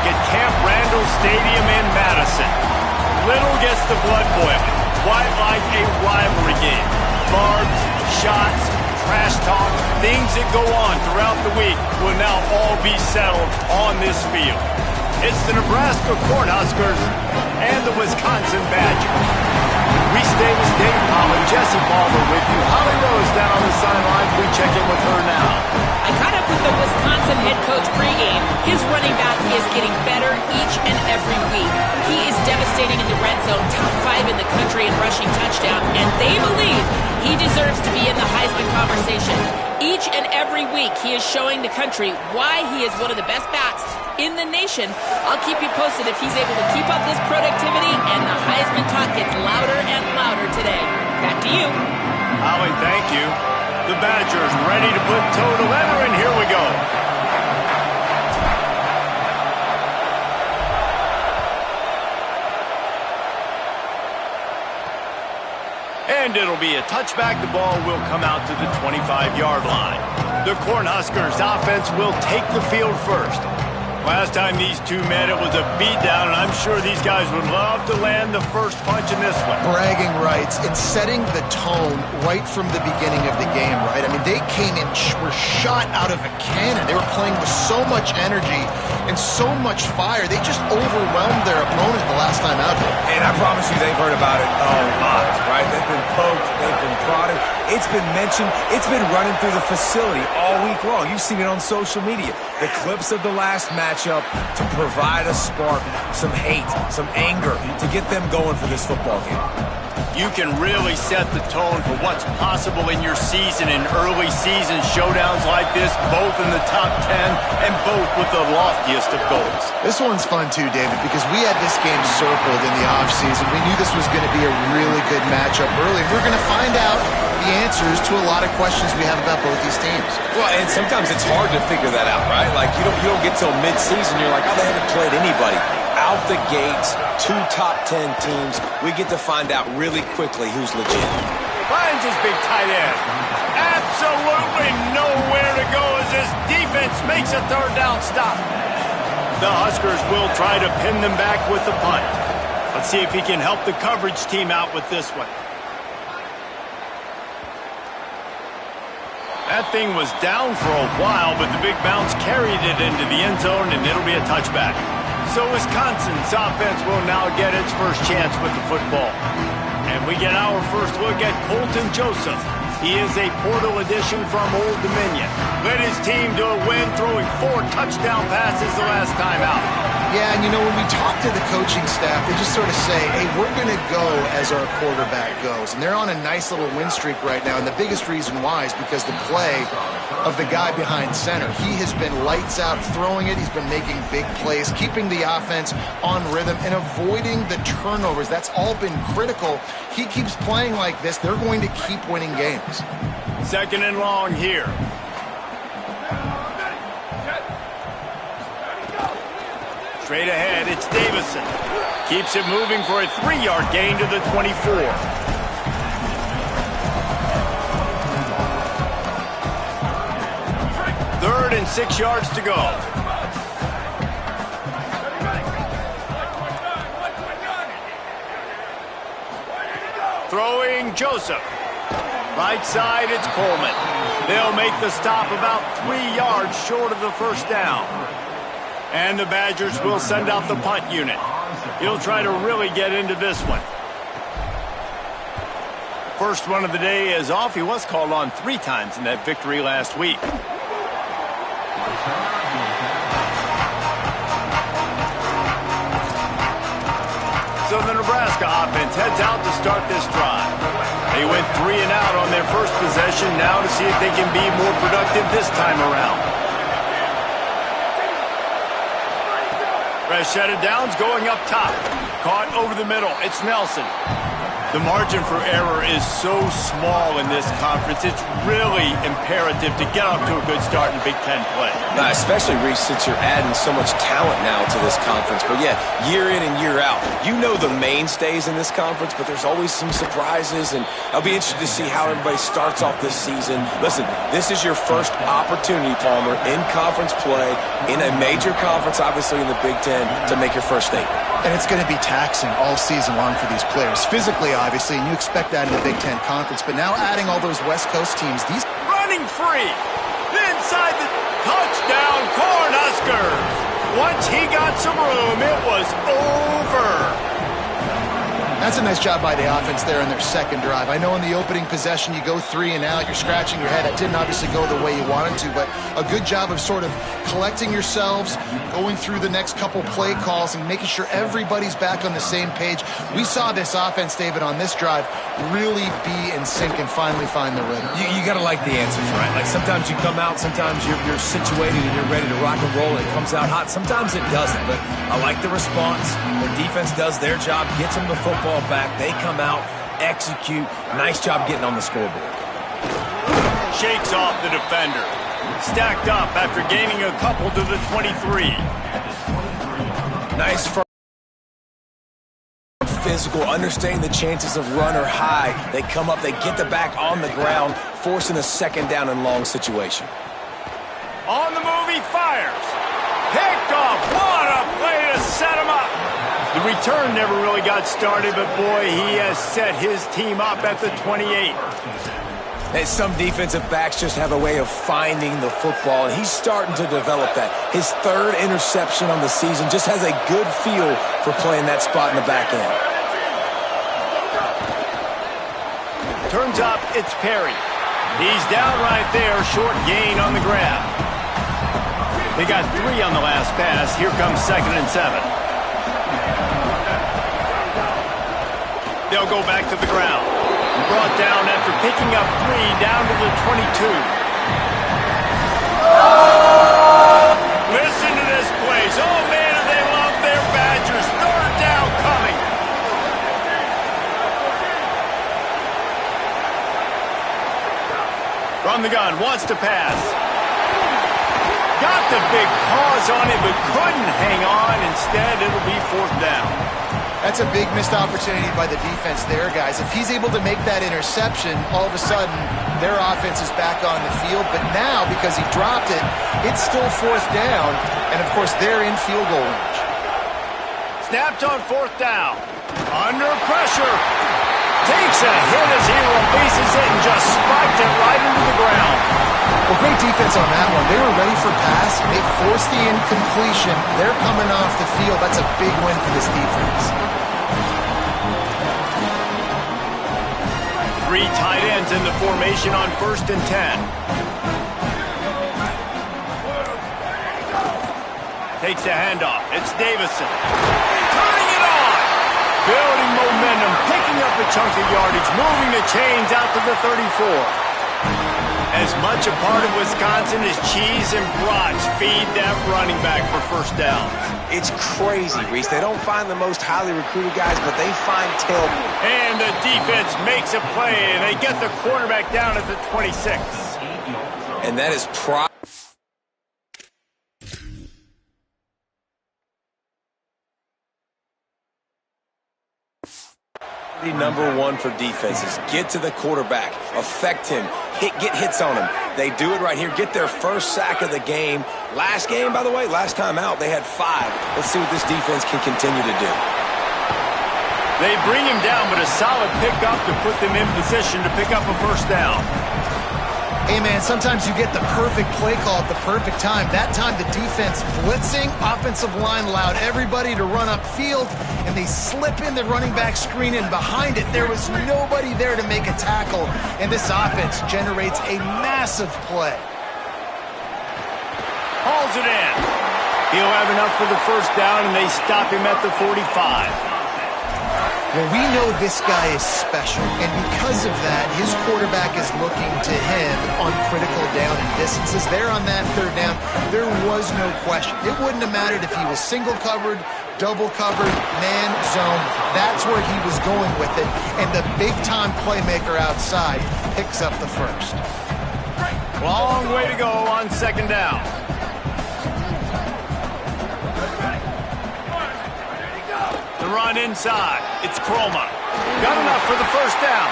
at Camp Randall Stadium in Madison. Little gets the blood boiling. Quite like a rivalry game. Barbs, shots, trash talk, things that go on throughout the week will now all be settled on this field. It's the Nebraska Cornhuskers and the Wisconsin Badgers. Reese Davis, Dave Collin, Jesse Palmer with you. Holly Rose down on the sidelines. We check in with her now. I caught up with the Wisconsin head coach pregame. His running back is getting better each and every week. He is devastating in the red zone, top 5 in the country in rushing touchdowns, and they believe he deserves to be in the Heisman conversation. Each and every week, he is showing the country why he is one of the best backs in the nation. I'll keep you posted if he's able to keep up this productivity, and the Heisman talk gets louder and louder today. Back to you. Holly, thank you. The Badgers ready to put toe to leather, and here we go. And it'll be a touchback. The ball will come out to the 25-yard line. The Cornhuskers offense will take the field first. Last time these two met, it was a beatdown, and I'm sure these guys would love to land the first punch in this one. Bragging rights and setting the tone right from the beginning of the game, right? I mean, they came in, were shot out of a cannon. They were playing with so much energy and so much fire. They just overwhelmed their opponent the last time out here. And I promise you they've heard about it a lot, right? They've been poked, they've been prodded. It's been mentioned. It's been running through the facility all week long. You've seen it on social media. The clips of the last matchup to provide a spark, some hate, some anger to get them going for this football game. You can really set the tone for what's possible in your season in early season showdowns like this, both in the top 10 and both with the loftiest of goals. This one's fun too, David, because we had this game circled in the offseason. We knew this was going to be a really good matchup early. We're going to find out the answers to a lot of questions we have about both these teams. Well, and sometimes it's hard to figure that out, right? Like, you don't get till mid-season, you're like, oh, they haven't played anybody. Out the gates, 2 top 10 teams. We get to find out really quickly who's legit. Finds his big tight end. Absolutely nowhere to go as this defense makes a third down stop. The Huskers will try to pin them back with the punt. Let's see if he can help the coverage team out with this one. That thing was down for a while, but the big bounce carried it into the end zone, and it'll be a touchback. So Wisconsin's offense will now get its first chance with the football. And we get our first look at Colton Joseph. He is a portal addition from Old Dominion. Led his team to a win, throwing 4 touchdown passes the last time out. Yeah, and you know, when we talk to the coaching staff, they just sort of say, hey, we're going to go as our quarterback goes. And they're on a nice little win streak right now. And the biggest reason why is because the play of the guy behind center. He has been lights out throwing it. He's been making big plays, keeping the offense on rhythm and avoiding the turnovers. That's all been critical. He keeps playing like this, they're going to keep winning games. Second and long here. Straight ahead, it's Davison. Keeps it moving for a 3-yard gain to the 24. Third and 6 yards to go. Throwing Joseph. Right side, it's Coleman. They'll make the stop about 3 yards short of the first down. And the Badgers will send out the punt unit. He'll try to really get into this one. First one of the day is off. He was called on 3 times in that victory last week. So the Nebraska offense heads out to start this drive. They went 3 and out on their first possession, now to see if they can be more productive this time around. Fresh set of downs going up top. Caught over the middle. It's Nelson. The margin for error is so small in this conference, it's really imperative to get off to a good start in Big Ten play. Especially, Reese, since you're adding so much talent now to this conference. But yeah, year in and year out, you know the mainstays in this conference, but there's always some surprises, and I'll be interested to see how everybody starts off this season. Listen, this is your first opportunity, Palmer, in conference play, in a major conference, obviously in the Big Ten, to make your first statement. And it's going to be taxing all season long for these players, physically, obviously, and you expect that in the Big Ten Conference. But now adding all those West Coast teams, these... Running free! Inside the touchdown, Cornhuskers! Once he got some room, it was over. That's a nice job by the offense there in their second drive. I know in the opening possession you go 3 and out, you're scratching your head. It didn't obviously go the way you wanted to, but a good job of sort of collecting yourselves, going through the next couple play calls and making sure everybody's back on the same page. We saw this offense, David, on this drive really be in sync and finally find the rhythm. You got to like the answers, right? Like sometimes you come out, sometimes you're situated and you're ready to rock and roll and it comes out hot. Sometimes it doesn't, but I like the response. Their defense does their job, gets them the football back. They come out, execute. Nice job getting on the scoreboard. Shakes off the defender. Stacked up after gaining a couple to the 23. Nice first. Physical, understanding the chances of run or high. They come up, they get the back on the ground, forcing a second down and long situation. On the move, he fires. Picked off. What a play to set him up. The return never really got started, but boy, he has set his team up at the 28. And some defensive backs just have a way of finding the football, and he's starting to develop that. His third interception on the season, just has a good feel for playing that spot in the back end. Turns up, it's Perry. He's down right there, short gain on the grab. They got 3 on the last pass. Here comes 2nd and 7. They'll go back to the ground. Brought down after picking up 3 down to the 22. Listen to this place. Oh, man, do they love their Badgers. 3rd down coming. From the gun, wants to pass. Got the big pause on it, but couldn't hang on. Instead, it'll be 4th down. That's a big missed opportunity by the defense there, guys. If he's able to make that interception, all of a sudden, their offense is back on the field. But now, because he dropped it, it's still 4th down. And, of course, they're in field goal range. Snapped on 4th down. Under pressure. Takes a hit as he releases it and just spiked it right into the ground. Well, great defense on that one. They were ready for pass. They forced the incompletion. They're coming off the field. That's a big win for this defense. 3 tight ends in the formation on 1st and 10. Takes the handoff. It's Davison. Turning it on. Building momentum, picking up a chunk of yardage, moving the chains out to the 34. As much a part of Wisconsin as cheese and brats feed that running back for 1st downs. It's crazy, Reese. They don't find the most highly recruited guys, but they find tailbacks. And the defense makes a play, and they get the quarterback down at the 26. And that is number 1 for defenses. Get to the quarterback, affect him, get hits on him. They do it right here, get their first sack of the game. Last game, by the way, last time out, they had 5. Let's see what this defense can continue to do. They bring him down, but a solid pickup to put them in position to pick up a 1st down. Hey, man, sometimes you get the perfect play call at the perfect time. That time, the defense blitzing, offensive line allowed everybody to run upfield, and they slip in the running back screen, and behind it, there was nobody there to make a tackle, and this offense generates a massive play. Hauls it in. He'll have enough for the 1st down, and they stop him at the 45. Well, we know this guy is special, and because of that, his quarterback is looking to him on critical down and distances. There on that 3rd down, there was no question. It wouldn't have mattered if he was single covered, double covered, man zone. That's where he was going with it. And the big-time playmaker outside picks up the first. Long way to go on second down. The run inside. It's Chroma. Got enough for the first down.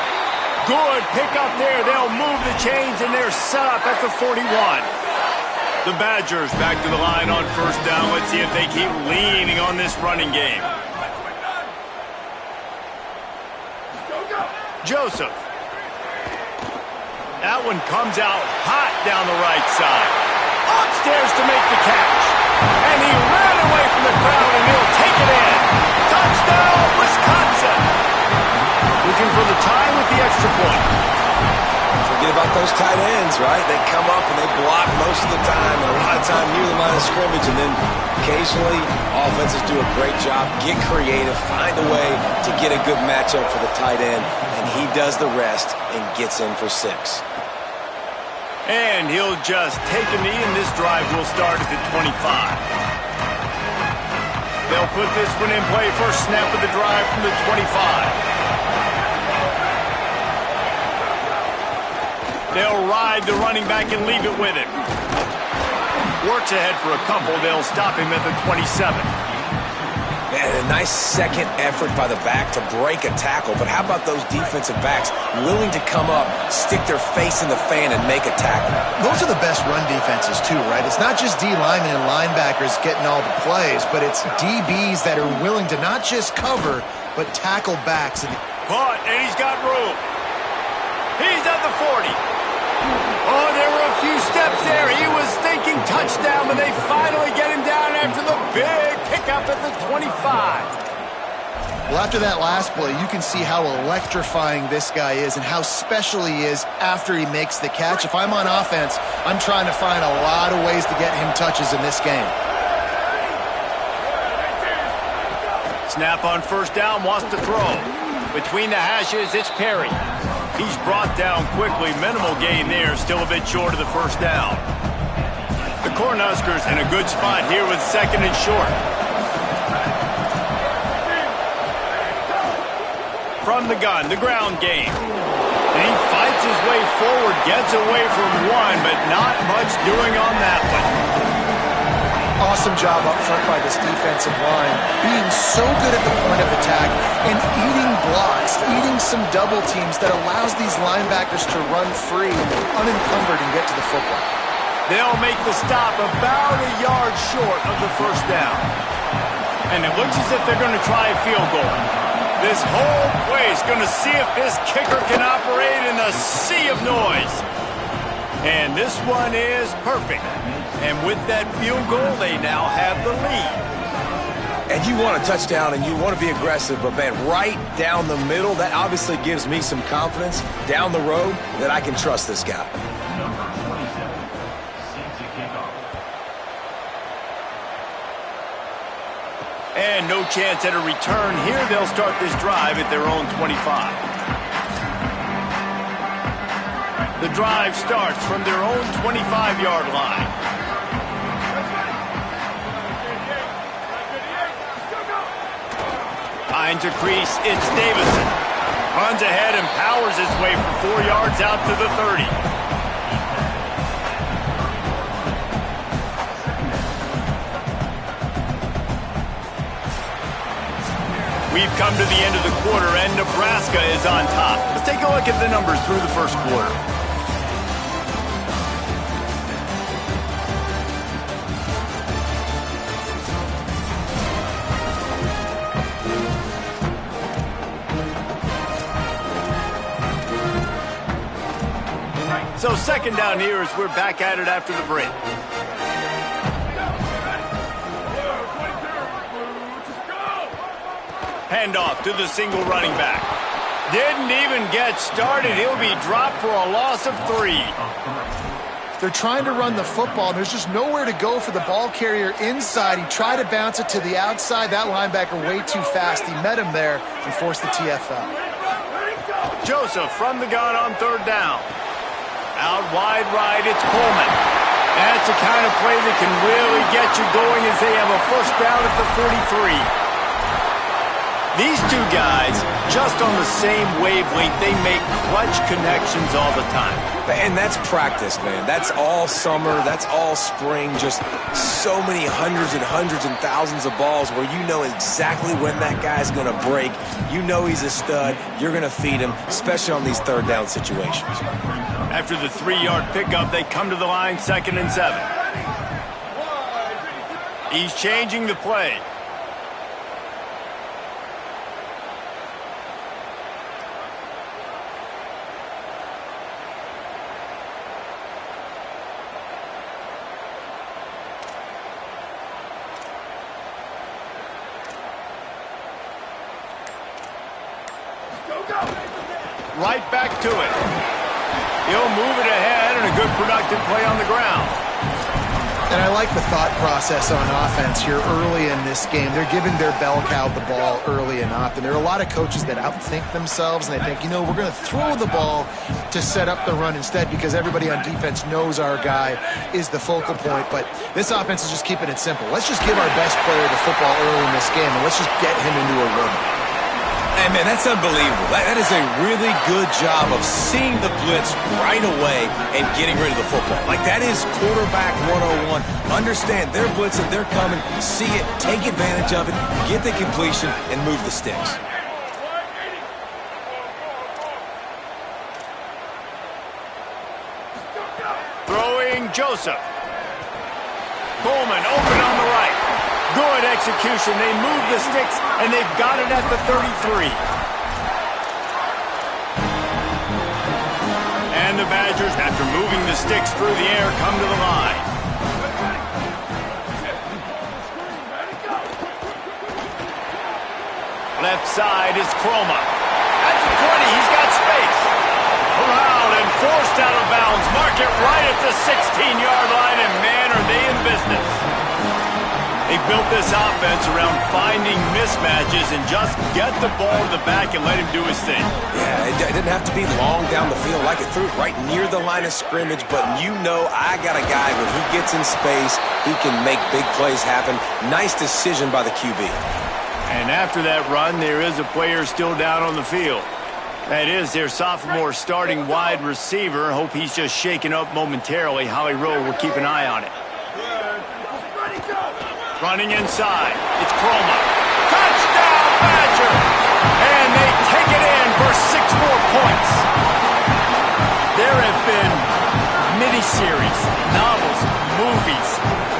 Good pick up there. They'll move the chains, and they're set up at the 41. The Badgers back to the line on first down. Let's see if they keep leaning on this running game. Joseph. That one comes out hot down the right side. Upstairs to make the catch. And he ran away from the crowd, and he'll take it in. Touchdown, Wisconsin. Looking for the tie with the extra point. Forget about those tight ends, right? They come up and they block most of the time, and a lot of time near the line of scrimmage, and then occasionally offenses do a great job, get creative, find a way to get a good matchup for the tight end, and he does the rest and gets in for 6. And he'll just take a knee, and this drive will start at the 25. They'll put this one in play. First snap of the drive from the 25. They'll ride the running back and leave it with him. Works ahead for a couple. They'll stop him at the 27. Man, a nice second effort by the back to break a tackle. But how about those defensive backs willing to come up, stick their face in the fan, and make a tackle? Those are the best run defenses, too, right? It's not just D linemen and linebackers getting all the plays, but it's DBs that are willing to not just cover, but tackle backs. Caught, and he's got room. He's at the 40. Oh, there were a few steps there. He was thinking touchdown, but they finally get him down after the big pickup at the 25. Well, after that last play, you can see how electrifying this guy is and how special he is after he makes the catch. If I'm on offense, I'm trying to find a lot of ways to get him touches in this game. Snap on first down, wants to throw. Between the hashes, it's Perry. He's brought down quickly. Minimal gain there. Still a bit short of the first down. The Cornhuskers in a good spot here with second and short. From the gun, the ground game. And he fights his way forward, gets away from one, but not much doing on that one. Awesome job up front by this defensive line, being so good at the point of attack and eating blocks, eating some double teams that allows these linebackers to run free, unencumbered, and get to the football. They'll make the stop about a yard short of the first down. And it looks as if they're going to try a field goal. This whole place going to see if this kicker can operate in the sea of noise. And this one is perfect. And with that field goal, they now have the lead. And you want a touchdown and you want to be aggressive, but man, right down the middle, that obviously gives me some confidence down the road that I can trust this guy. And no chance at a return here. They'll start this drive at their own 25. The drive starts from their own 25-yard line. Finds a crease, it's Davison. Runs ahead and powers his way for 4 yards out to the 30. We've come to the end of the quarter, and Nebraska is on top. Let's take a look at the numbers through the first quarter. So second down here as we're back at it after the break. Handoff to the single running back. Didn't even get started. He'll be dropped for a loss of 3. They're trying to run the football. There's just nowhere to go for the ball carrier inside. He tried to bounce it to the outside. That linebacker way too fast. He met him there and forced the TFL. Joseph from the gun on third down. Out wide right, it's Coleman. That's the kind of play that can really get you going as they have a first down at the 43. These two guys, just on the same wavelength, they make clutch connections all the time. And that's practice, man. That's all summer. That's all spring. Just so many hundreds and thousands of balls where you know exactly when that guy's going to break. You know he's a stud. You're going to feed him, especially on these third down situations. After the 3-yard pickup, they come to the line, 2nd and 7. He's changing the play. Right back to it. He'll move it ahead and a good productive play on the ground. And I like the thought process on offense here early in this game. They're giving their bell cow the ball early and often. There are a lot of coaches that outthink themselves and they think, you know, we're going to throw the ball to set up the run instead because everybody on defense knows our guy is the focal point. But this offense is just keeping it simple. Let's just give our best player the football early in this game and let's just get him into a rhythm. Hey, man, that's unbelievable. That is a really good job of seeing the blitz right away and getting rid of the football. Like, that is quarterback 101. Understand they're blitzing, they're coming, see it, take advantage of it, get the completion, and move the sticks. Throwing Joseph. Coleman open on the right. Good execution. They move the sticks, and they've got it at the 33. And the Badgers, after moving the sticks through the air, come to the line. Left side is Croma. At the 20, he's got space. Around and forced out of bounds. Mark it right at the 16-yard line, and man, are they in business. They built this offense around finding mismatches and just get the ball to the back and let him do his thing. Yeah, it didn't have to be long down the field. Like it threw it right near the line of scrimmage, but you know I got a guy when he gets in space, he can make big plays happen. Nice decision by the QB. And after that run, there is a player still down on the field. That is their sophomore starting wide receiver. Hope he's just shaken up momentarily. Holly Rowe will keep an eye on it. Running inside. It's Croma. Touchdown, Badger! And they take it in for 6 more points. There have been miniseries, novels, movies,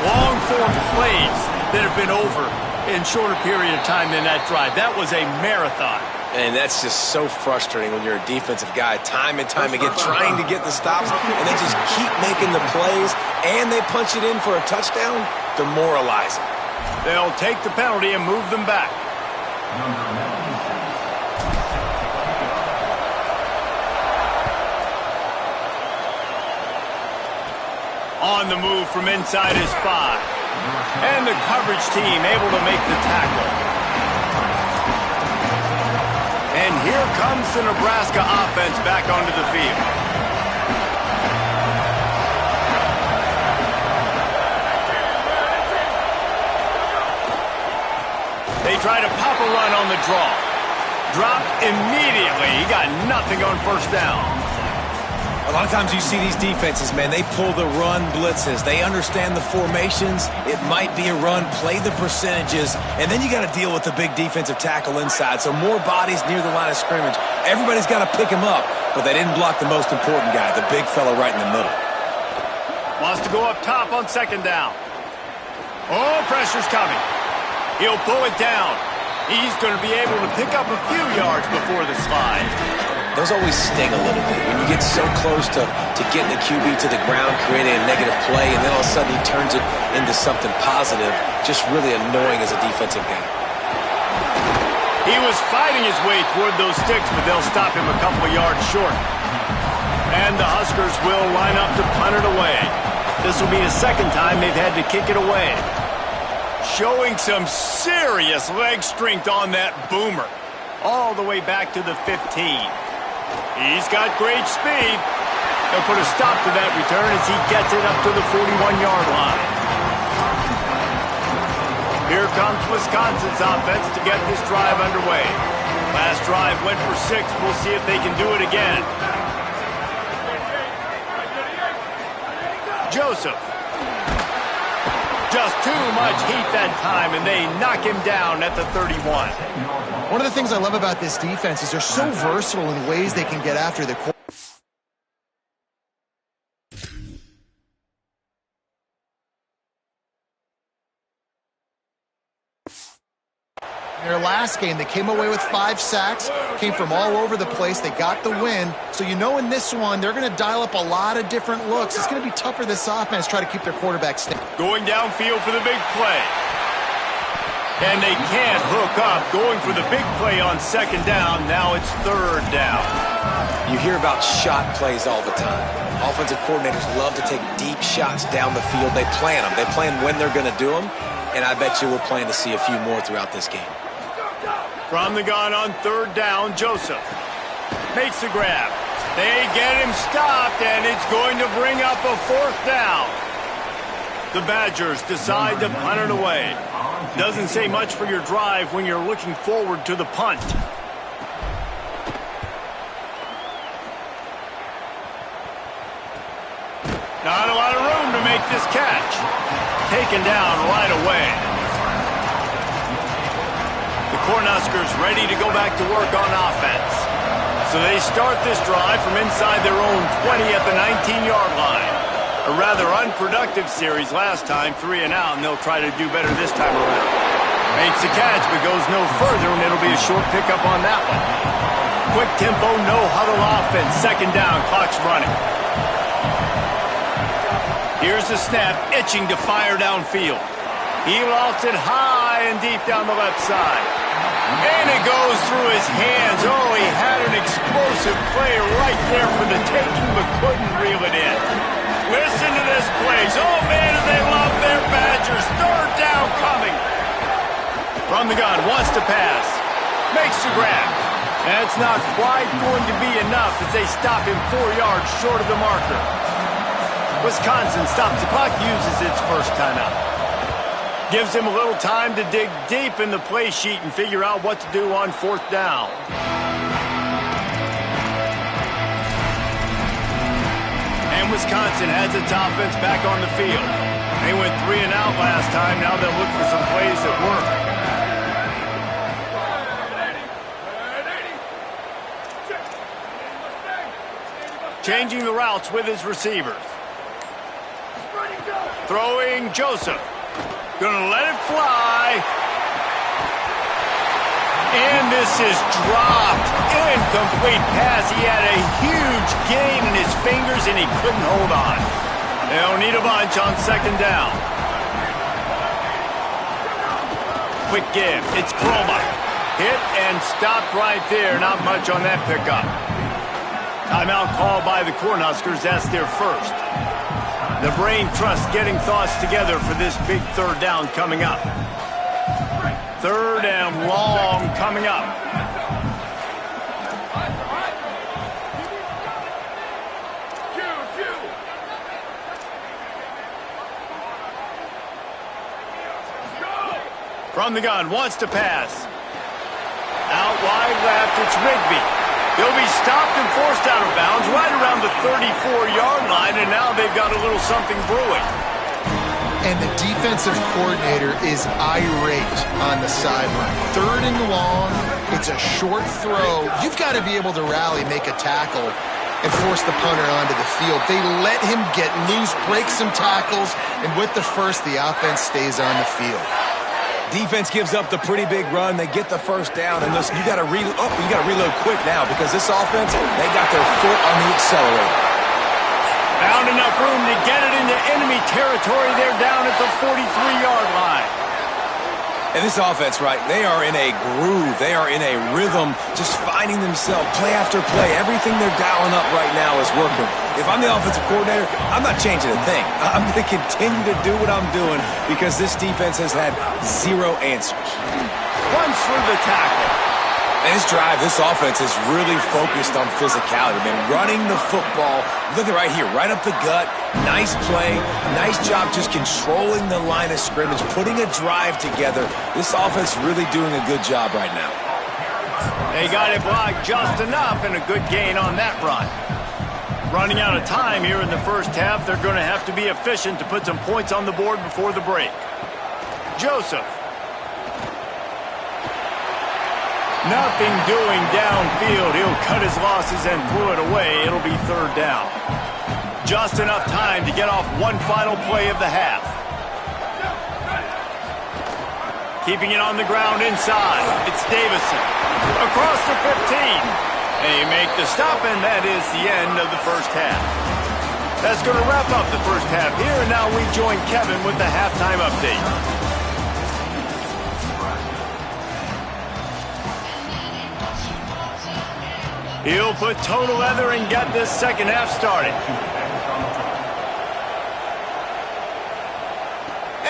long-form plays that have been over in shorter period of time than that drive. That was a marathon. And that's just so frustrating when you're a defensive guy, time and time again, trying to get the stops, and they just keep making the plays, and they punch it in for a touchdown. Demoralizing. They'll take the penalty and move them back. On the move from inside his 5. And the coverage team able to make the tackle. And here comes the Nebraska offense back onto the field. They try to pop a run on the draw. Dropped immediately. He got nothing on first down. A lot of times you see these defenses, man, they pull the run blitzes. They understand the formations. It might be a run, play the percentages, and then you got to deal with the big defensive tackle inside. So more bodies near the line of scrimmage. Everybody's got to pick him up, but they didn't block the most important guy, the big fella right in the middle. Wants to go up top on 2nd down. Oh, pressure's coming. He'll pull it down. He's going to be able to pick up a few yards before the slide. Those always sting a little bit. When you get so close to getting the QB to the ground, creating a negative play, and then all of a sudden he turns it into something positive, just really annoying as a defensive guy. He was fighting his way toward those sticks, but they'll stop him a couple of yards short. And the Huskers will line up to punt it away. This will be the 2nd time they've had to kick it away. Showing some serious leg strength on that boomer. All the way back to the 15. He's got great speed. They'll put a stop to that return as he gets it up to the 41-yard line. Here comes Wisconsin's offense to get this drive underway. Last drive went for 6. We'll see if they can do it again. Joseph. Just too much heat that time, and they knock him down at the 31. One of the things I love about this defense is they're so versatile in ways they can get after the quarterback. Their last game, they came away with 5 sacks, came from all over the place. They got the win. So you know in this one, they're going to dial up a lot of different looks. It's going to be tough for this offense to try to keep their quarterback stable. Going downfield for the big play. And they can't hook up. Going for the big play on 2nd down. Now it's 3rd down. You hear about shot plays all the time. Offensive coordinators love to take deep shots down the field. They plan them. They plan when they're going to do them. And I bet you we'll plan to see a few more throughout this game. From the gun on 3rd down, Joseph makes the grab. They get him stopped, and it's going to bring up a 4th down. The Badgers decide to punt it away. Doesn't say much for your drive when you're looking forward to the punt. Not a lot of room to make this catch. Taken down right away. The Cornhuskers ready to go back to work on offense. So they start this drive from inside their own 20 at the 19-yard line. A rather unproductive series last time, 3 and out, and they'll try to do better this time around. Makes the catch, but goes no further, and it'll be a short pickup on that one. Quick tempo, no huddle offense. 2nd down, clock's running. Here's the snap, itching to fire downfield. He lost it high and deep down the left side. And it goes through his hands. Oh, he had an explosive play right there for the taking, but couldn't reel it in. Listen to this place. Oh, man, do they love their Badgers. 3rd down coming. From the gun, wants to pass. Makes the grab. That's not quite going to be enough as they stop him 4 yards short of the marker. Wisconsin stops the clock, uses its first timeout. Gives him a little time to dig deep in the play sheet and figure out what to do on 4th down. And Wisconsin has its offense back on the field. They went 3 and out last time. Now they'll look for some plays that work. Changing the routes with his receivers. Throwing Joseph. Gonna let it fly. And this is dropped. Incomplete pass. He had a huge gain in his fingers and he couldn't hold on. They'll need a bunch on 2nd down. Quick give. It's Chroma. Hit and stopped right there. Not much on that pickup. Timeout called by the Cornhuskers. That's their first. The brain trust getting thoughts together for this big 3rd down coming up. 3rd and long coming up. From the gun, wants to pass. Out wide left, it's Rigby. They'll be stopped and forced out of bounds right around the 34-yard line, and now they've got a little something brewing. And the defensive coordinator is irate on the sideline. 3rd and long, it's a short throw. You've got to be able to rally, make a tackle, and force the punter onto the field. They let him get loose, break some tackles, and with the first, the offense stays on the field. Defense gives up the pretty big run. They get the 1st down, and listen, you got to reload quick now because this offense, they got their foot on the accelerator. Found enough room to get it into enemy territory. They're down at the 43-yard line. And this offense, right, they are in a groove. They are in a rhythm, just finding themselves play after play. Everything they're dialing up right now is working. If I'm the offensive coordinator, I'm not changing a thing. I'm going to continue to do what I'm doing because this defense has had 0 answers. Runs for the tackle. And this drive, this offense is really focused on physicality, man. Running the football, look at right here, right up the gut. Nice play, nice job just controlling the line of scrimmage, putting a drive together. This offense really doing a good job right now. They got it blocked just enough and a good gain on that run. Running out of time here in the first half, they're going to have to be efficient to put some points on the board before the break. Joseph. Nothing doing downfield. He'll cut his losses and throw it away. It'll be third down. Just enough time to get off one final play of the half. Keeping it on the ground inside. It's Davison. Across the 15. They make the stop, and that is the end of the first half. That's going to wrap up the first half here, and now we join Kevin with the halftime update. He'll put total leather and get this second half started.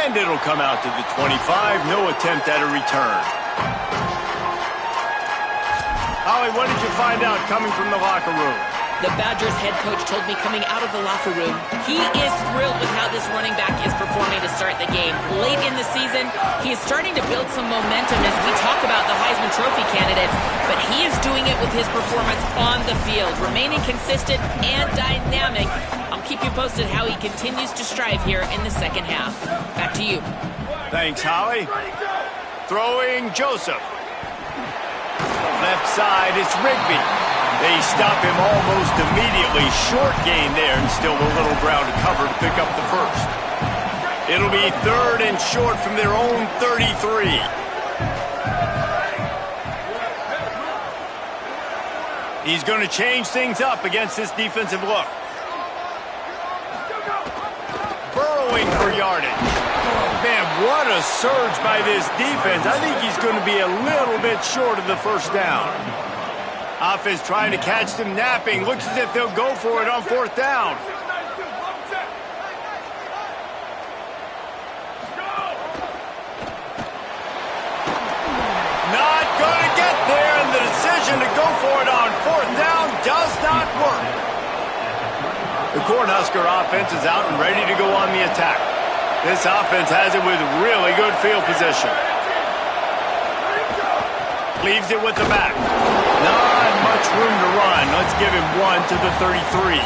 And it'll come out to the 25. No attempt at a return. Holly, what did you find out coming from the locker room? The Badgers head coach told me coming out of the locker room, he is thrilled with how this running back is performing to start the game. Late in the season, he is starting to build some momentum as we talk about the Heisman Trophy candidates, but he is doing it with his performance on the field, remaining consistent and dynamic. I'll keep you posted how he continues to strive here in the second half. Back to you. Thanks, Holly. Throwing Joseph. Left side, it's Rigby. They stop him almost immediately. Short gain there, and still a little ground to cover to pick up the first. It'll be third and short from their own 33. He's going to change things up against this defensive look. Burrowing for yardage. Man, what a surge by this defense. I think he's going to be a little bit short of the first down. Offense trying to catch them napping. Looks as if they'll go for it on fourth down. Not going to get there, and the decision to go for it on fourth down does not work. The Cornhusker offense is out and ready to go on the attack. This offense has it with really good field position. Leaves it with the back. Not much room to run. Let's give him one to the 33.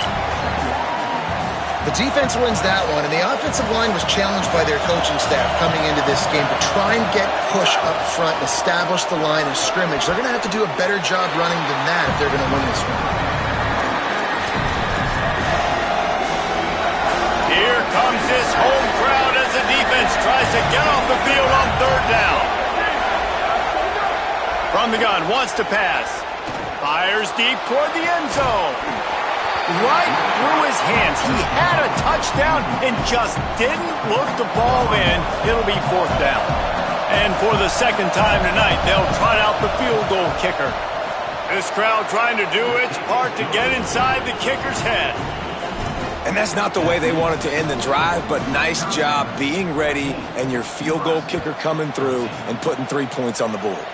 The defense wins that one, and the offensive line was challenged by their coaching staff coming into this game to try and get push up front and establish the line of scrimmage. They're going to have to do a better job running than that if they're going to win this one. Here comes this home crowd as the defense tries to get off the field on third down. From the gun, wants to pass. Fires deep toward the end zone. Right through his hands. He had a touchdown and just didn't look the ball in. It'll be fourth down. And for the second time tonight, they'll trot out the field goal kicker. This crowd trying to do its part to get inside the kicker's head. And that's not the way they wanted to end the drive, but nice job being ready and your field goal kicker coming through and putting 3 points on the board.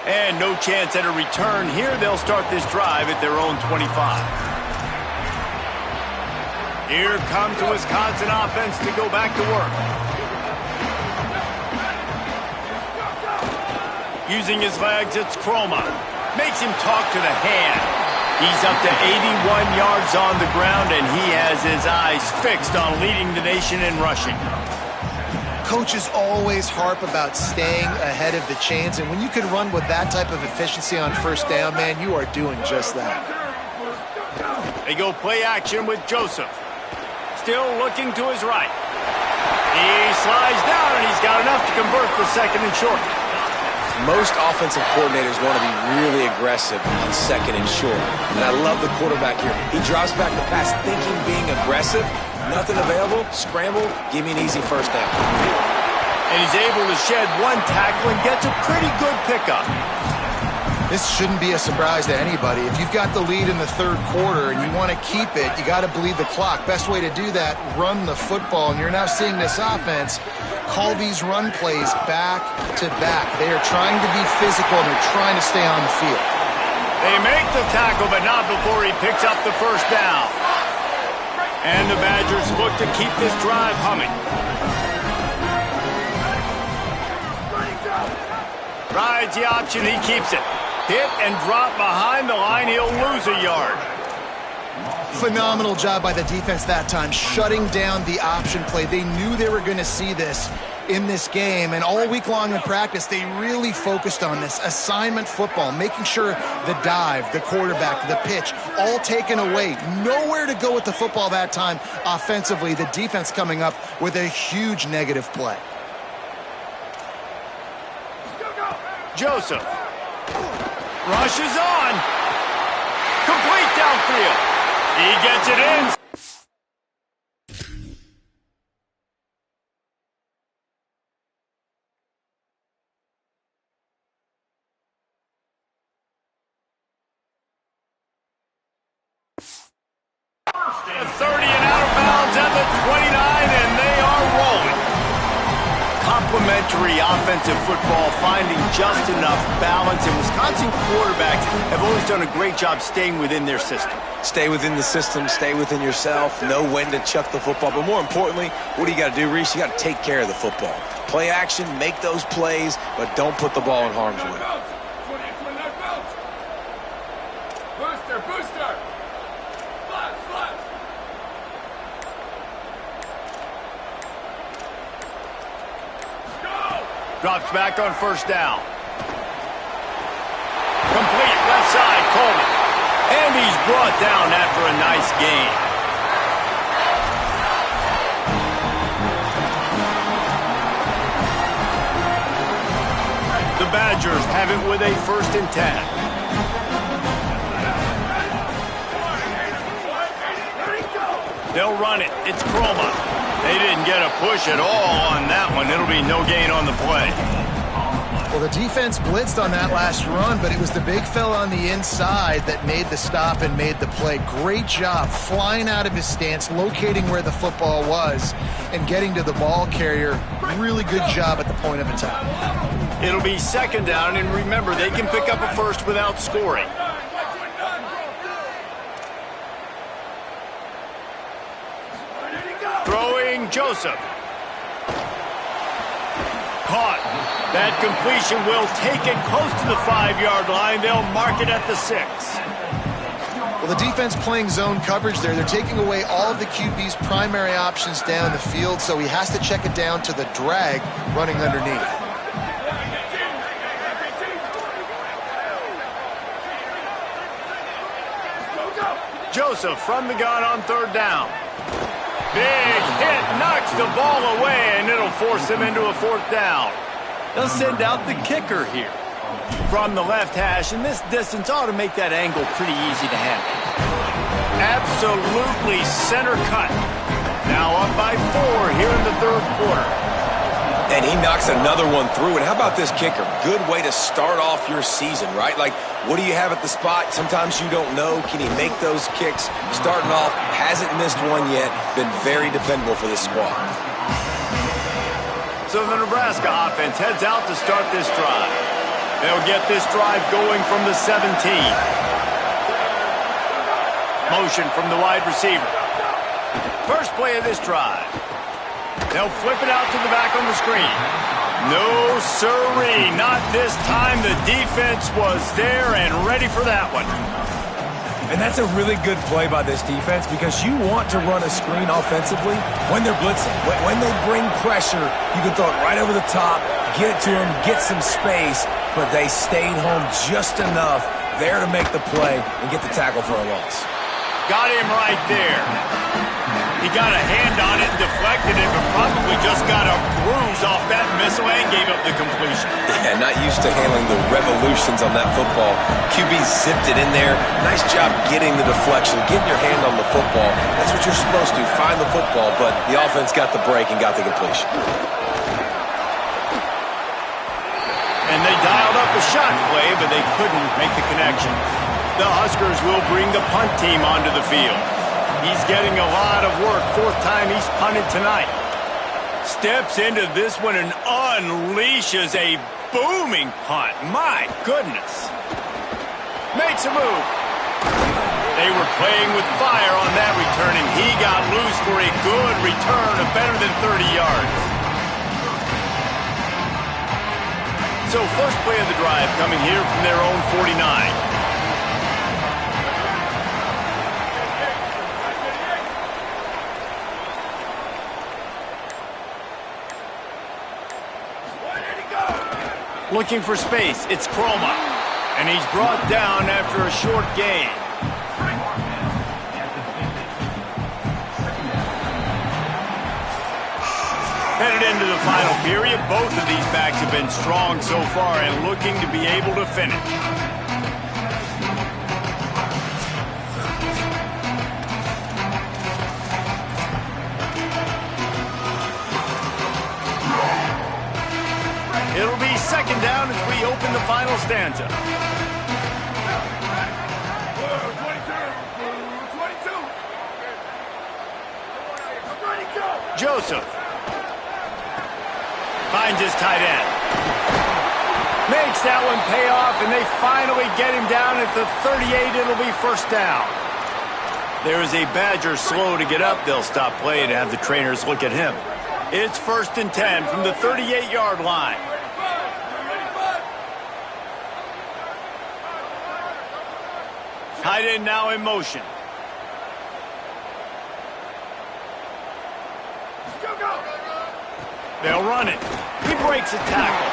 And no chance at a return here. They'll start this drive at their own 25. Here comes the Wisconsin offense to go back to work. Using his legs, it's Chroma. Makes him talk to the hand. He's up to 81 yards on the ground, and he has his eyes fixed on leading the nation in rushing. Coaches always harp about staying ahead of the chains, and when you can run with that type of efficiency on first down, man, you are doing just that. They go play action with Joseph. Still looking to his right. He slides down, and he's got enough to convert for second and short. Most offensive coordinators want to be really aggressive on second and short. And I love the quarterback here. He drops back the pass thinking being aggressive. Nothing available, scramble, give me an easy first down. And he's able to shed one tackle and gets a pretty good pickup. This shouldn't be a surprise to anybody. If you've got the lead in the third quarter and you want to keep it, you got to bleed the clock. Best way to do that, run the football. And you're now seeing this offense call these run plays back to back. They are trying to be physical and they're trying to stay on the field. They make the tackle, but not before he picks up the first down. And the Badgers look to keep this drive humming. Rides the option, he keeps it. Hit and drop behind the line, he'll lose a yard. Phenomenal job by the defense that time, shutting down the option play. They knew they were going to see this in this game, and all week long in practice, they really focused on this assignment football, making sure the dive, the quarterback, the pitch, all taken away. Nowhere to go with the football that time offensively. The defense coming up with a huge negative play. Joseph rushes on. Complete downfield. He gets it in. The 30 and out of bounds at the 29, and they are rolling. Complementary offensive football, finding just enough balance, and Wisconsin quarterbacks have always done a great job staying within their system. Stay within the system, stay within yourself, know when to chuck the football. But more importantly, what do you got to do, Reese? You got to take care of the football. Play action, make those plays, but don't put the ball in harm's way. Booster! Flash! Drops back on first down. Complete left side, Coleman. And he's brought down after a nice gain. The Badgers have it with a 1st and 10. They'll run it. It's Croma. They didn't get a push at all on that one. It'll be no gain on the play. Well, the defense blitzed on that last run, but it was the big fella on the inside that made the stop and made the play. Great job flying out of his stance, locating where the football was, and getting to the ball carrier. Really good job at the point of attack. It'll be 2nd down, and remember, they can pick up a first without scoring. Throwing Joseph. Caught. That completion will take it close to the 5-yard line. They'll mark it at the 6. Well, the defense playing zone coverage there. They're taking away all of the QB's primary options down the field, so he has to check it down to the drag running underneath. Joseph from the gun on 3rd down. Big hit, knocks the ball away, and it'll force them into a 4th down. They'll send out the kicker here. From the left hash, and this distance ought to make that angle pretty easy to handle. Absolutely center cut. Now up by 4 here in the 3rd quarter. And he knocks another one through. And how about this kicker? Good way to start off your season, right? Like, what do you have at the spot? Sometimes you don't know. Can he make those kicks? Starting off, hasn't missed one yet. Been very dependable for this squad. So the Nebraska offense heads out to start this drive. They'll get this drive going from the 17. Motion from the wide receiver. First play of this drive. They'll flip it out to the back on the screen. No siree, not this time. The defense was there and ready for that one. And that's a really good play by this defense because you want to run a screen offensively when they're blitzing. When they bring pressure, you can throw it right over the top, get it to them, get some space, but they stayed home just enough there to make the play and get the tackle for a loss. Got him right there. He got a hand on it and deflected it, but probably just got a bruise off that missile and gave up the completion. Yeah, not used to handling the revolutions on that football. QB zipped it in there. Nice job getting the deflection, getting your hand on the football. That's what you're supposed to, find the football, but the offense got the break and got the completion. And And they dialed up a shot play, but they couldn't make the connection. The Huskers will bring the punt team onto the field. He's getting a lot of work. Fourth time he's punted tonight. Steps into this one and unleashes a booming punt. My goodness. Makes a move. They were playing with fire on that return, and he got loose for a good return of better than 30 yards. So first play of the drive coming here from their own 49. Looking for space, it's Chroma. And he's brought down after a short gain. Headed into the final period, both of these backs have been strong so far and looking to be able to finish. It'll be second down as we open the final stanza. 22. Joseph finds his tight end. Makes that one pay off, and they finally get him down at the 38. It'll be first down. There is a Badger slow to get up. They'll stop play and have the trainers look at him. It's 1st and 10 from the 38-yard line. Tight end now in motion. They'll run it. He breaks a tackle.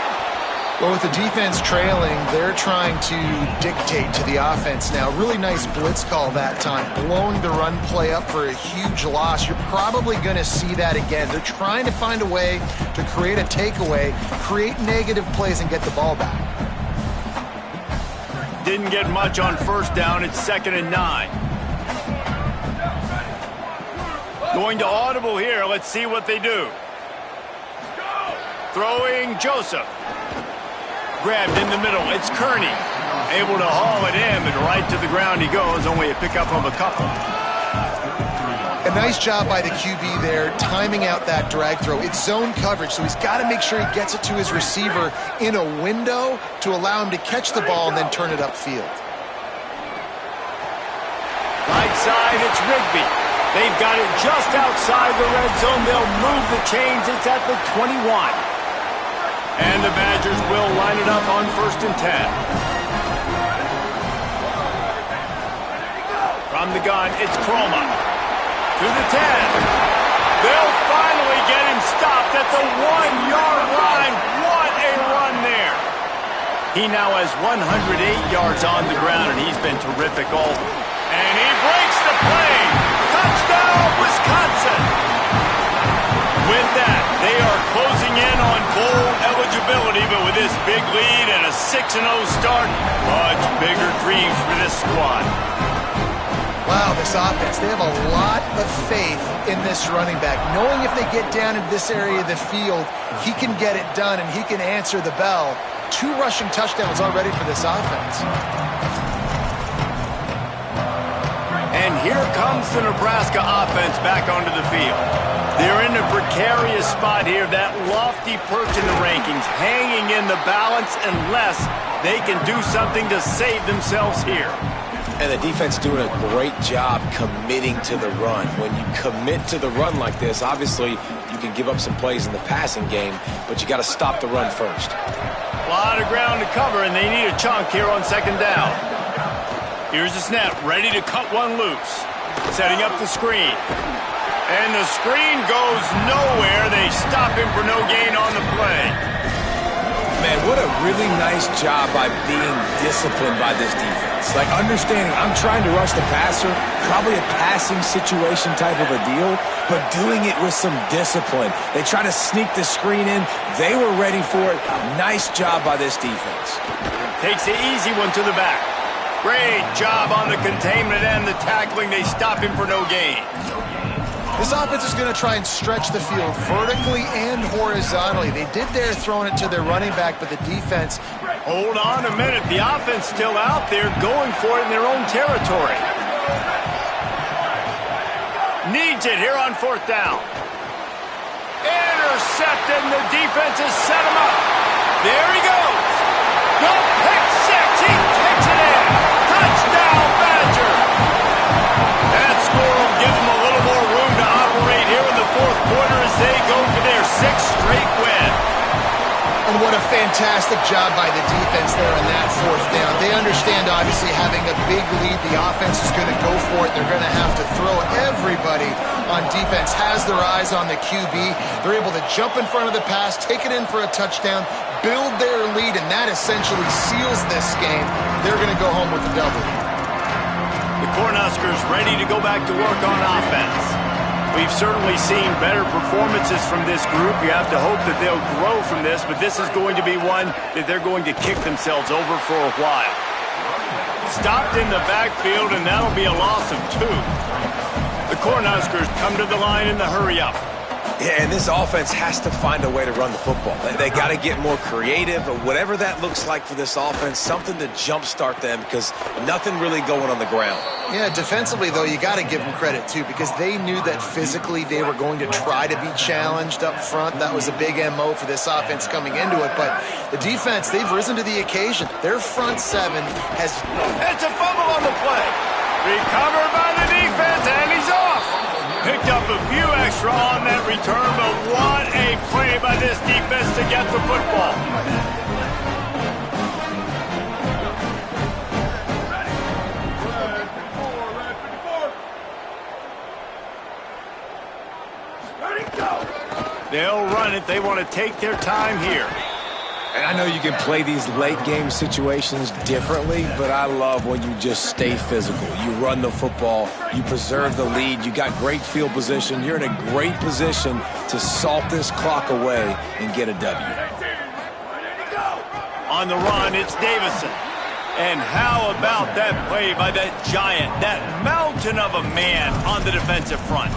Well, with the defense trailing, they're trying to dictate to the offense now. Really nice blitz call that time, blowing the run play up for a huge loss. You're probably going to see that again. They're trying to find a way to create a takeaway, create negative plays, and get the ball back. Didn't get much on first down. It's 2nd and 9. Going to audible here. Let's see what they do. Throwing Joseph. Grabbed in the middle. It's Kearney. Able to haul it in, but right to the ground he goes. Only a pickup of a couple. A nice job by the QB there, timing out that drag throw. It's zone coverage, so he's got to make sure he gets it to his receiver in a window to allow him to catch the ball and then turn it upfield. Right side, it's Rigby. They've got it just outside the red zone. They'll move the chains. It's at the 21. And the Badgers will line it up on 1st and 10. From the gun, it's Chroma. To the 10. They'll finally get him stopped at the 1-yard line. What a run there. He now has 108 yards on the ground, and he's been terrific all. And he breaks the play. Touchdown, Wisconsin. With that, they are closing in on bowl eligibility, but with this big lead and a 6-0 start, much bigger dreams for this squad. Wow, this offense, they have a lot of faith in this running back. Knowing if they get down into this area of the field, he can get it done and he can answer the bell. 2 rushing touchdowns already for this offense. And here comes the Nebraska offense back onto the field. They're in a precarious spot here, that lofty perch in the rankings, hanging in the balance unless they can do something to save themselves here. And the defense doing a great job committing to the run. When you commit to the run like this, obviously you can give up some plays in the passing game, but you got to stop the run first. A lot of ground to cover, and they need a chunk here on 2nd down. Here's the snap, ready to cut one loose. Setting up the screen. And the screen goes nowhere. They stop him for no gain on the play. Man, what a really nice job by being disciplined by this defense. Like understanding I'm trying to rush the passer, probably a passing situation type of a deal, but doing it with some discipline. They try to sneak the screen in. They were ready for it. Nice job by this defense. Takes the easy one to the back. Great job on the containment and the tackling. They stop him for no gain. This offense is going to try and stretch the field vertically and horizontally. They did there throwing it to their running back, but the defense... Hold on a minute. The offense still out there going for it in their own territory. Needs it here on 4th down. Intercepted, and the defense has set him up. There he goes. The pick six. He kicks it in. Touchdown, Badger. That score will give them a little more room to operate here in the 4th quarter as they go for their 6th straight win. And what a fantastic job by the defense there on that 4th down. They understand, obviously, having a big lead. The offense is going to go for it. They're going to have to throw. Everybody on defense has their eyes on the QB. They're able to jump in front of the pass, take it in for a touchdown, build their lead, and that essentially seals this game. They're going to go home with the W. The Cornhuskers ready to go back to work on offense. We've certainly seen better performances from this group. You have to hope that they'll grow from this, but this is going to be one that they're going to kick themselves over for a while. Stopped in the backfield, and that'll be a loss of 2. The Cornhuskers come to the line in the hurry-up. Yeah, and this offense has to find a way to run the football. They got to get more creative, but whatever that looks like for this offense, something to jumpstart them because nothing really going on the ground. Yeah, defensively, though, you got to give them credit, too, because they knew that physically they were going to try to be challenged up front. That was a big MO for this offense coming into it, but the defense, they've risen to the occasion. Their front 7 has... It's a fumble on the play. Recovered by the defense, and he's off. Picked up a few extra on that return, but what a play by this defense to get the football. They'll run it. They want to take their time here. And I know you can play these late-game situations differently, but I love when you just stay physical. You run the football, you preserve the lead, you got great field position. You're in a great position to salt this clock away and get a W. On the run, it's Davison. And how about that play by that giant, that mountain of a man on the defensive front?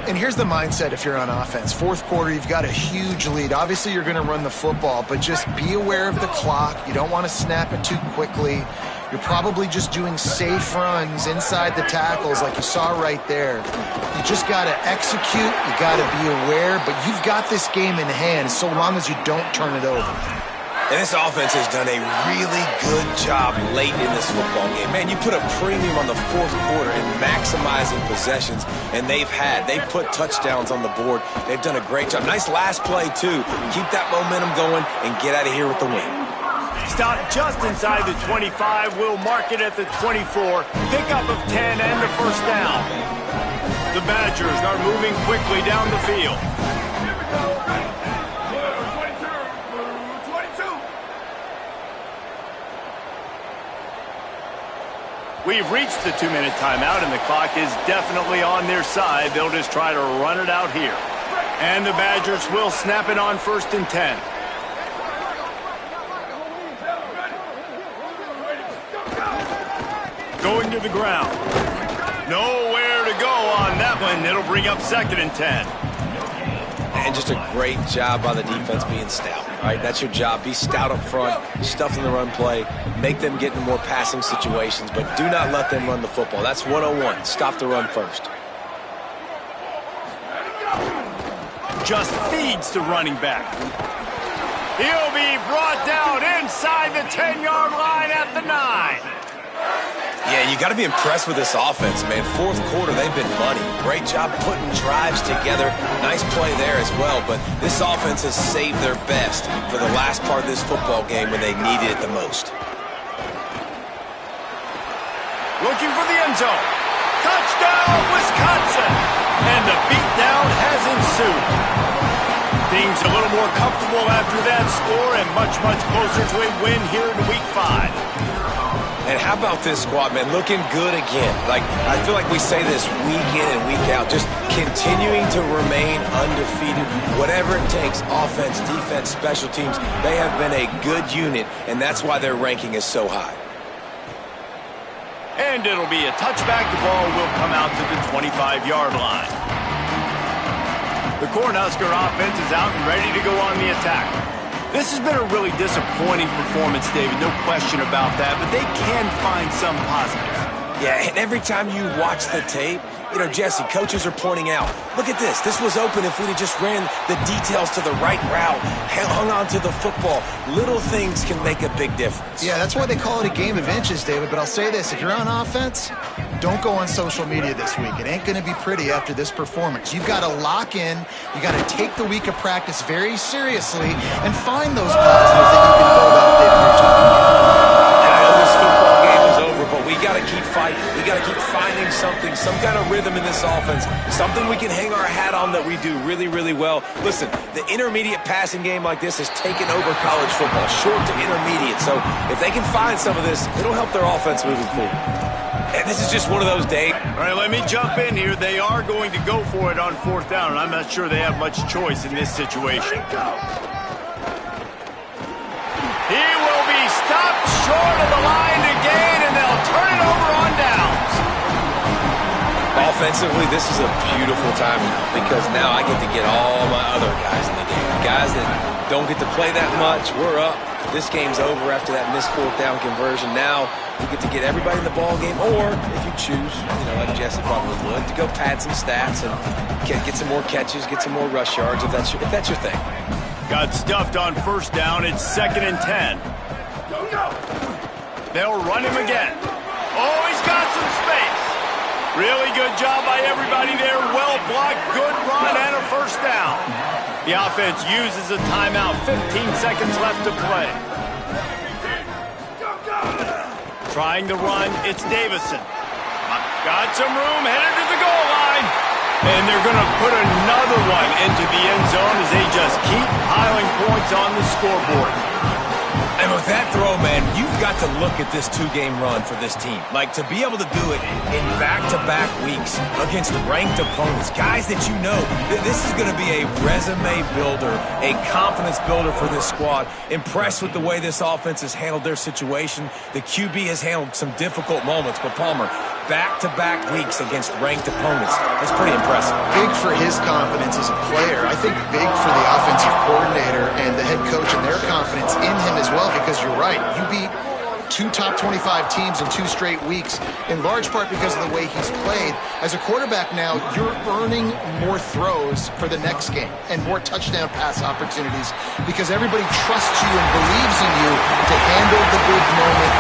And here's the mindset if you're on offense. 4th quarter, you've got a huge lead. Obviously, you're going to run the football, but just be aware of the clock. You don't want to snap it too quickly. You're probably just doing safe runs inside the tackles like you saw right there. You just got to execute. You got to be aware, but you've got this game in hand so long as you don't turn it over. And this offense has done a really good job late in this football game. Man, you put a premium on the 4th quarter in maximizing possessions, and they've put touchdowns on the board. They've done a great job. Nice last play, too. Keep that momentum going and get out of here with the win. Stop just inside the 25. We'll mark it at the 24. Pickup of 10 and the 1st down. The Badgers are moving quickly down the field. We've reached the 2-minute timeout, and the clock is definitely on their side. They'll just try to run it out here. And the Badgers will snap it on 1st and 10. Going to the ground. Nowhere to go on that one. It'll bring up 2nd and 10. And just a great job by the defense being stout. All right, that's your job. Be stout up front, stuff in the run play, make them get in more passing situations, but do not let them run the football. That's 101. Stop the run first. Just feeds the running back. He'll be brought down inside the 10-yard line at the 9. Yeah, you got to be impressed with this offense, man. 4th quarter, they've been money. Great job putting drives together. Nice play there as well, but this offense has saved their best for the last part of this football game when they needed it the most. Looking for the end zone. Touchdown, Wisconsin! And the beatdown has ensued. Things a little more comfortable after that score and much, much closer to a win here in Week 5. And how about this squad, man? Looking good again. Like, I feel like we say this week in and week out, just continuing to remain undefeated. Whatever it takes, offense, defense, special teams, they have been a good unit, and that's why their ranking is so high. And it'll be a touchback. The ball will come out to the 25-yard line. The Cornhusker offense is out and ready to go on the attack. This has been a really disappointing performance, David, no question about that, but they can find some positives. Yeah, and every time you watch the tape, you know, Jesse, coaches are pointing out, look at this. This was open if we'd have just ran the details to the right route, hung on to the football. Little things can make a big difference. Yeah, that's why they call it a game of inches, David. But I'll say this, if you're on offense, don't go on social media this week. It ain't going to be pretty after this performance. You've got to lock in. You got to take the week of practice very seriously and find those positives that you can build up, David, you're talking about. And I know this football game is over, but we got to keep fighting. We got to keep finding something, some kind of rhythm in this offense, something we can hang our hat on that we do really, really well. Listen, the intermediate passing game like this has taken over college football, short to intermediate. So if they can find some of this, it'll help their offense moving forward. And this is just one of those days. All right, let me jump in here. They are going to go for it on 4th down, and I'm not sure they have much choice in this situation. He will be stopped short of the line to gain, and they'll turn it over on downs. Offensively, this is a beautiful time now because now I get to get all my other guys in the game. Guys that don't get to play that much, we're up. This game's over after that missed 4th down conversion. Now you get to get everybody in the ball game, or if you choose, you know, like Jesse probably would, to go pad some stats and get some more catches, get some more rush yards if that's your thing. Got stuffed on 1st down. It's 2nd and 10. They'll run him again. Oh, he's got some space. Really good job by everybody there. Well blocked, good run, and a 1st down. The offense uses a timeout. 15 seconds left to play. Trying to run, it's Davison. Got some room, headed to the goal line. And they're going to put another one into the end zone as they just keep piling points on the scoreboard. And with that throw, man, you've got to look at this 2-game run for this team. Like, to be able to do it in back-to-back weeks against ranked opponents, guys that you know, this is going to be a resume builder, a confidence builder for this squad. Impressed with the way this offense has handled their situation. The QB has handled some difficult moments, but Palmer, back-to-back weeks against ranked opponents, that's pretty impressive. Big for his confidence as a player. I think big for the offensive coordinator and the head coach and their confidence in him as well, because you're right. You beat 2 top 25 teams in 2 straight weeks, in large part because of the way he's played. As a quarterback now, you're earning more throws for the next game and more touchdown pass opportunities because everybody trusts you and believes in you to handle the big moment